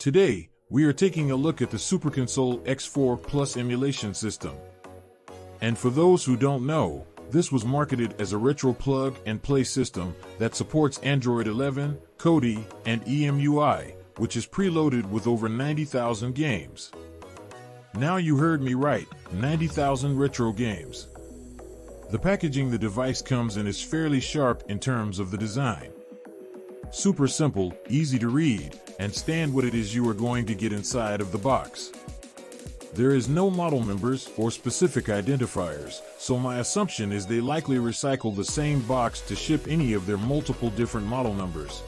Today, we are taking a look at the Super Console X4 Plus emulation system. And for those who don't know, this was marketed as a retro plug-and-play system that supports Android 11, Kodi, and EMUI, which is preloaded with over 90,000 games. Now you heard me right, 90,000 retro games. The packaging the device comes in is fairly sharp in terms of the design. Super simple, easy to read, and stand what it is you are going to get inside of the box. There is no model numbers or specific identifiers, so my assumption is they likely recycle the same box to ship any of their multiple different model numbers.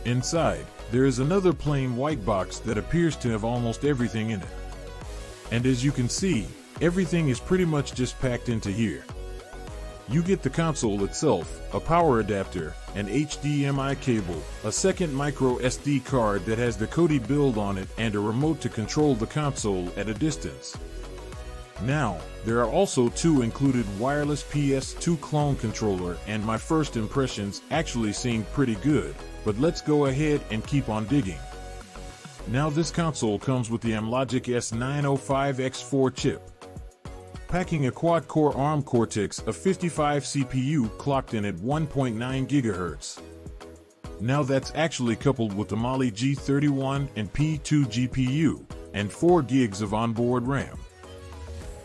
Inside, there is another plain white box that appears to have almost everything in it. And as you can see, everything is pretty much just packed into here. You get the console itself, a power adapter, an HDMI cable, a second micro SD card that has the Kodi build on it, and a remote to control the console at a distance. Now, there are also two included wireless PS2 clone controller, and my first impressions actually seemed pretty good, but let's go ahead and keep on digging. Now this console comes with the Amlogic S905X4 chip, packing a quad-core ARM Cortex-A55 CPU clocked in at 1.9 GHz. Now that's actually coupled with the Mali G31 and P2 GPU, and 4 gigs of onboard RAM.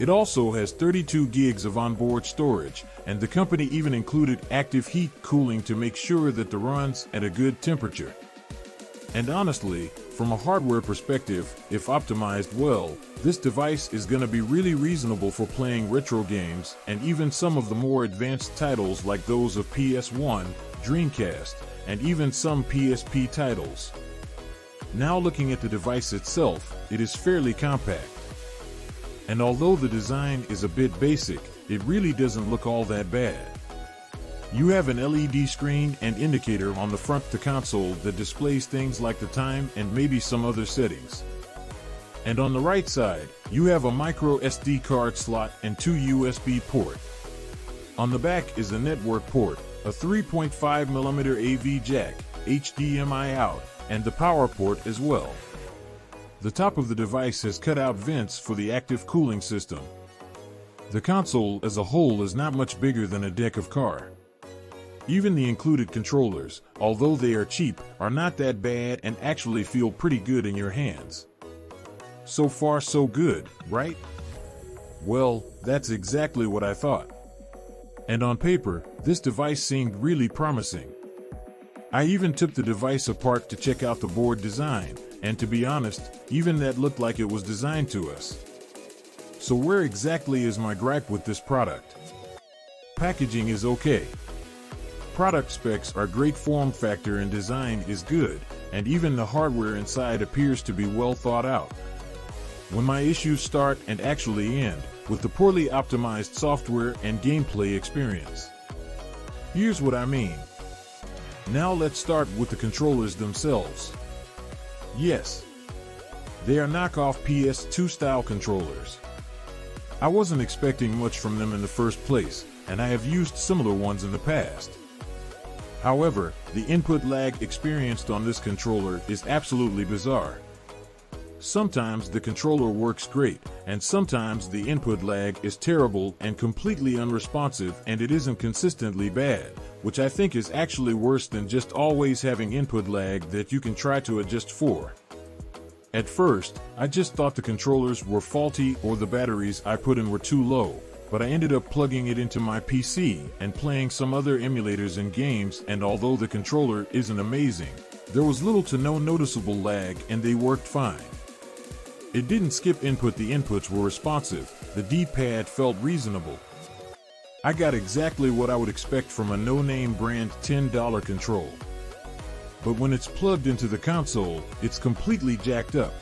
It also has 32 gigs of onboard storage, and the company even included active heat cooling to make sure that it runs at a good temperature. And honestly, from a hardware perspective, if optimized well, this device is going to be really reasonable for playing retro games and even some of the more advanced titles like those of PS1, Dreamcast, and even some PSP titles. Now looking at the device itself, it is fairly compact. And although the design is a bit basic, it really doesn't look all that bad. You have an LED screen and indicator on the front of the console that displays things like the time and maybe some other settings. And on the right side, you have a micro SD card slot and two USB ports. On the back is a network port, a 3.5mm AV jack, HDMI out, and the power port as well. The top of the device has cut-out vents for the active cooling system. The console as a whole is not much bigger than a deck of cards. Even the included controllers, although they are cheap, are not that bad and actually feel pretty good in your hands. So far so good, right? Well, that's exactly what I thought. And on paper, this device seemed really promising. I even took the device apart to check out the board design, and to be honest, even that looked like it was designed to us. So where exactly is my gripe with this product? Packaging is okay. Product specs are great, form factor and design is good, and even the hardware inside appears to be well thought out. When my issues start and actually end, with the poorly optimized software and gameplay experience. Here's what I mean. Now let's start with the controllers themselves. Yes, they are knockoff PS2 style controllers. I wasn't expecting much from them in the first place, and I have used similar ones in the past. However, the input lag experienced on this controller is absolutely bizarre. Sometimes the controller works great, and sometimes the input lag is terrible and completely unresponsive, and it isn't consistently bad, which I think is actually worse than just always having input lag that you can try to adjust for. At first, I just thought the controllers were faulty or the batteries I put in were too low, but I ended up plugging it into my PC and playing some other emulators and games, and although the controller isn't amazing, there was little to no noticeable lag and they worked fine. It didn't skip input, the inputs were responsive, the D-pad felt reasonable. I got exactly what I would expect from a no-name brand $10 control. But when it's plugged into the console, it's completely jacked up.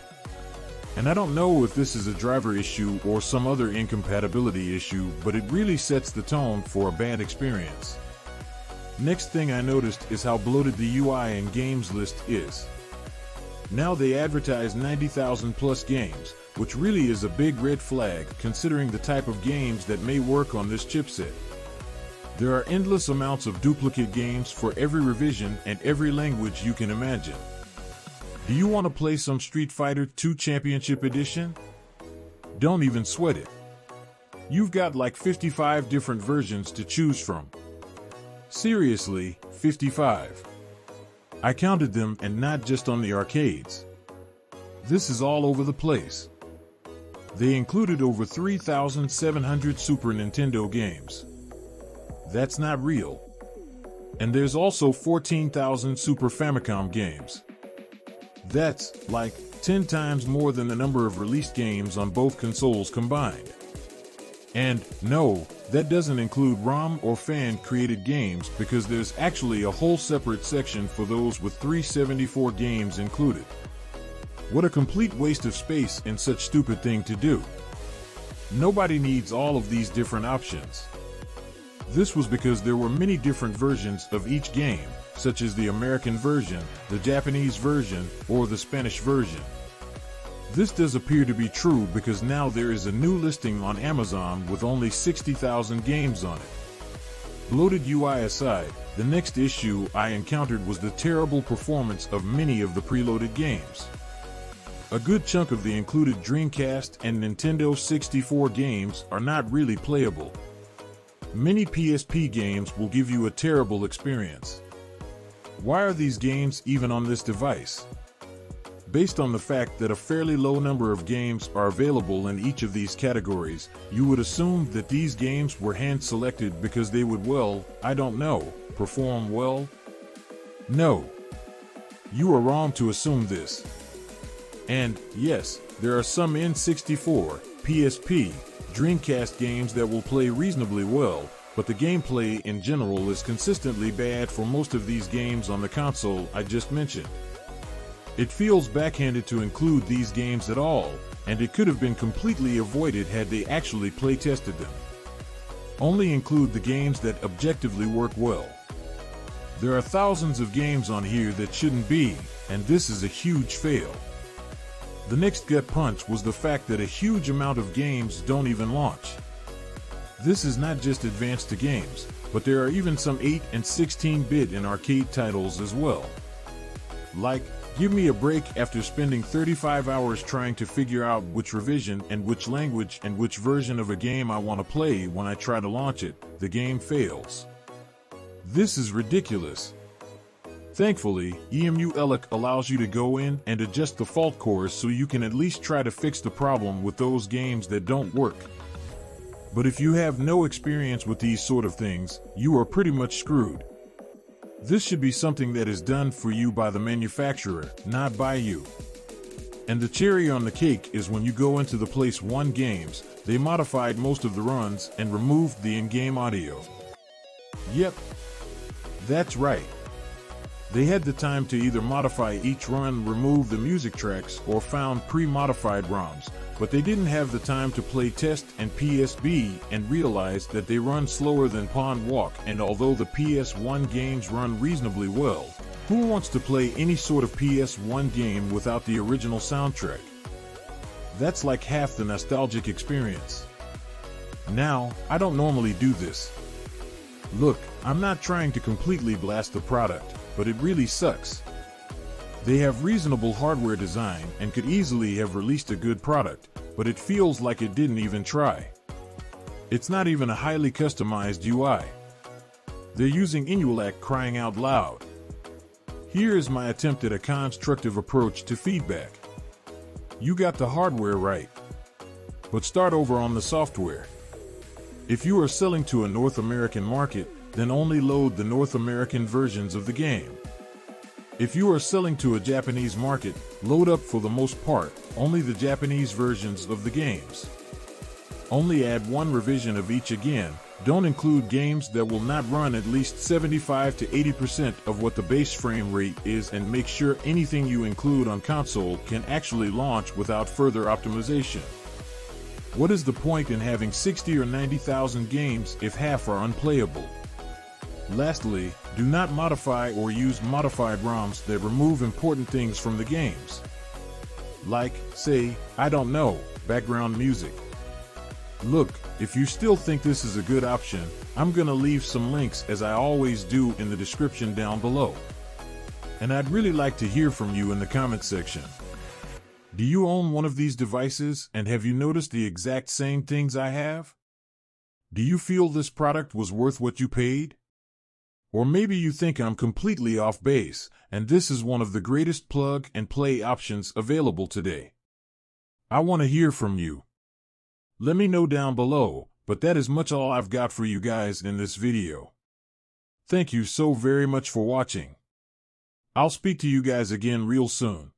And I don't know if this is a driver issue or some other incompatibility issue, but it really sets the tone for a bad experience. Next thing I noticed is how bloated the UI and games list is. Now they advertise 90,000 plus games, which really is a big red flag considering the type of games that may work on this chipset. There are endless amounts of duplicate games for every revision and every language you can imagine. Do you want to play some Street Fighter 2 Championship Edition? Don't even sweat it. You've got like 55 different versions to choose from. Seriously, 55. I counted them, and not just on the arcades. This is all over the place. They included over 3,700 Super Nintendo games. That's not real. And there's also 14,000 Super Famicom games. That's like 10 times more than the number of released games on both consoles combined. And no, that doesn't include ROM or fan-created games, because there's actually a whole separate section for those with 374 games included. What a complete waste of space and such stupid thing to do. Nobody needs all of these different options. This was because there were many different versions of each game, such as the American version, the Japanese version, or the Spanish version. This does appear to be true because now there is a new listing on Amazon with only 60,000 games on it. Bloated UI aside, the next issue I encountered was the terrible performance of many of the preloaded games. A good chunk of the included Dreamcast and Nintendo 64 games are not really playable. Many PSP games will give you a terrible experience. Why are these games even on this device? Based on the fact that a fairly low number of games are available in each of these categories, you would assume that these games were hand-selected because they would, well, I don't know, perform well? No. You are wrong to assume this. And, yes, there are some N64, PSP, Dreamcast games that will play reasonably well, but the gameplay in general is consistently bad for most of these games on the console I just mentioned. It feels backhanded to include these games at all, and it could have been completely avoided had they actually play-tested them. Only include the games that objectively work well. There are thousands of games on here that shouldn't be, and this is a huge fail. The next gut punch was the fact that a huge amount of games don't even launch. This is not just advanced to games, but there are even some 8 and 16-bit and arcade titles as well. Like, give me a break. After spending 35 hours trying to figure out which revision and which language and which version of a game I want to play when I try to launch it, the game fails. This is ridiculous. Thankfully, EMU ELEC allows you to go in and adjust the fault cores so you can at least try to fix the problem with those games that don't work. But if you have no experience with these sort of things, you are pretty much screwed. This should be something that is done for you by the manufacturer, not by you. And the cherry on the cake is when you go into the Place 1 games, they modified most of the runs and removed the in-game audio. Yep, that's right. They had the time to either modify each run, remove the music tracks, or found pre-modified ROMs, but they didn't have the time to play test and PSB and realized that they run slower than Pond Walk. And although the PS1 games run reasonably well, who wants to play any sort of PS1 game without the original soundtrack? That's like half the nostalgic experience. Now, I don't normally do this. Look, I'm not trying to completely blast the product, but it really sucks. They have reasonable hardware design and could easily have released a good product, but it feels like it didn't even try. It's not even a highly customized UI. They're using ENULAC crying out loud. Here is my attempt at a constructive approach to feedback. You got the hardware right, but start over on the software. If you are selling to a North American market, then only load the North American versions of the game. If you are selling to a Japanese market, load up for the most part only the Japanese versions of the games. Only add one revision of each again. Don't include games that will not run at least 75 to 80% of what the base frame rate is, and make sure anything you include on console can actually launch without further optimization. What is the point in having 60 or 90,000 games if half are unplayable? Lastly, do not modify or use modified ROMs that remove important things from the games. Like, say, I don't know, background music. Look, if you still think this is a good option, I'm gonna leave some links as I always do in the description down below. And I'd really like to hear from you in the comment section. Do you own one of these devices, and have you noticed the exact same things I have? Do you feel this product was worth what you paid? Or maybe you think I'm completely off base, and this is one of the greatest plug and play options available today. I want to hear from you. Let me know down below, but that is much all I've got for you guys in this video. Thank you so very much for watching. I'll speak to you guys again real soon.